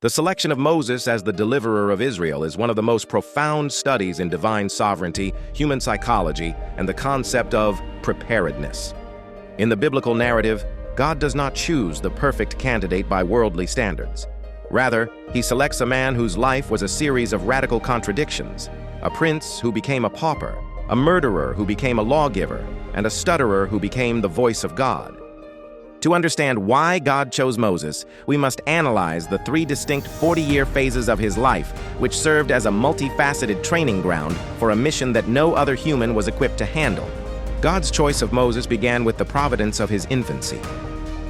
The selection of Moses as the deliverer of Israel is one of the most profound studies in divine sovereignty, human psychology, and the concept of preparedness. In the biblical narrative, God does not choose the perfect candidate by worldly standards. Rather, he selects a man whose life was a series of radical contradictions, a prince who became a pauper, a murderer who became a lawgiver, and a stutterer who became the voice of God. To understand why God chose Moses, we must analyze the three distinct 40-year phases of his life, which served as a multifaceted training ground for a mission that no other human was equipped to handle. God's choice of Moses began with the providence of his infancy.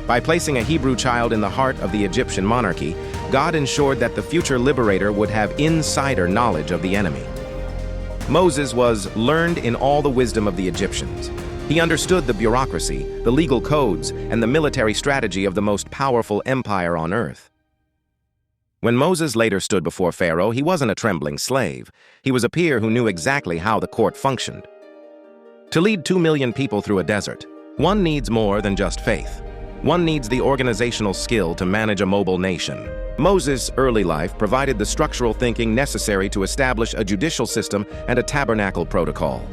By placing a Hebrew child in the heart of the Egyptian monarchy, God ensured that the future liberator would have insider knowledge of the enemy. Moses was learned in all the wisdom of the Egyptians. He understood the bureaucracy, the legal codes, and the military strategy of the most powerful empire on earth. When Moses later stood before Pharaoh, he wasn't a trembling slave. He was a peer who knew exactly how the court functioned. To lead 2 million people through a desert, one needs more than just faith. One needs the organizational skill to manage a mobile nation. Moses' early life provided the structural thinking necessary to establish a judicial system and a tabernacle protocol.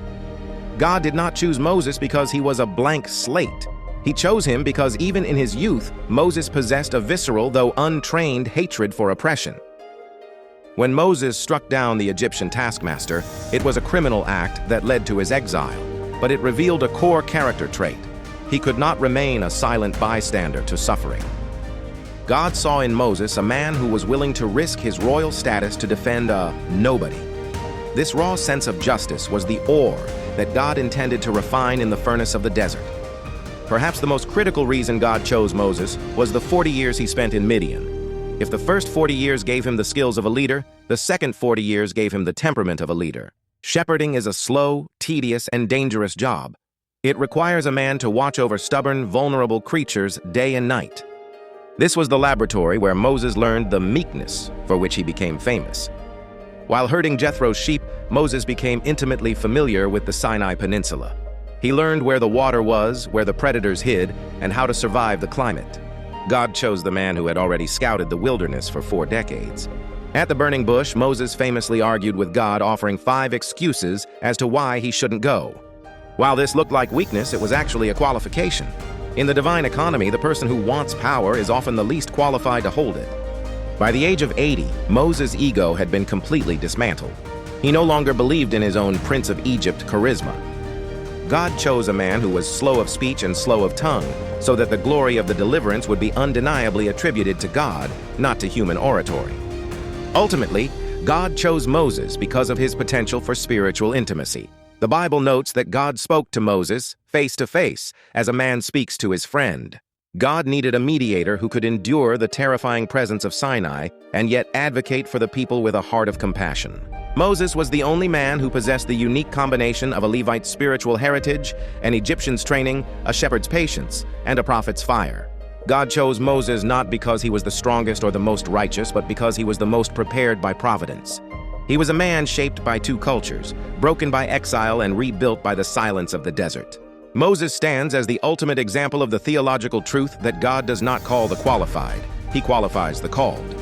God did not choose Moses because he was a blank slate. He chose him because even in his youth, Moses possessed a visceral, though untrained, hatred for oppression. When Moses struck down the Egyptian taskmaster, it was a criminal act that led to his exile, but it revealed a core character trait. He could not remain a silent bystander to suffering. God saw in Moses a man who was willing to risk his royal status to defend a nobody. This raw sense of justice was the ore that God intended to refine in the furnace of the desert. Perhaps the most critical reason God chose Moses was the 40 years he spent in Midian. If the first 40 years gave him the skills of a leader, the second 40 years gave him the temperament of a leader. Shepherding is a slow, tedious, and dangerous job. It requires a man to watch over stubborn, vulnerable creatures day and night. This was the laboratory where Moses learned the meekness for which he became famous. While herding Jethro's sheep, Moses became intimately familiar with the Sinai Peninsula. He learned where the water was, where the predators hid, and how to survive the climate. God chose the man who had already scouted the wilderness for 4 decades. At the burning bush, Moses famously argued with God, offering 5 excuses as to why he shouldn't go. While this looked like weakness, it was actually a qualification. In the divine economy, the person who wants power is often the least qualified to hold it. By the age of 80, Moses' ego had been completely dismantled. He no longer believed in his own Prince of Egypt charisma. God chose a man who was slow of speech and slow of tongue, so that the glory of the deliverance would be undeniably attributed to God, not to human oratory. Ultimately, God chose Moses because of his potential for spiritual intimacy. The Bible notes that God spoke to Moses face to face, as a man speaks to his friend. God needed a mediator who could endure the terrifying presence of Sinai and yet advocate for the people with a heart of compassion. Moses was the only man who possessed the unique combination of a Levite's spiritual heritage, an Egyptian's training, a shepherd's patience, and a prophet's fire. God chose Moses not because he was the strongest or the most righteous, but because he was the most prepared by providence. He was a man shaped by 2 cultures, broken by exile and rebuilt by the silence of the desert. Moses stands as the ultimate example of the theological truth that God does not call the qualified, he qualifies the called.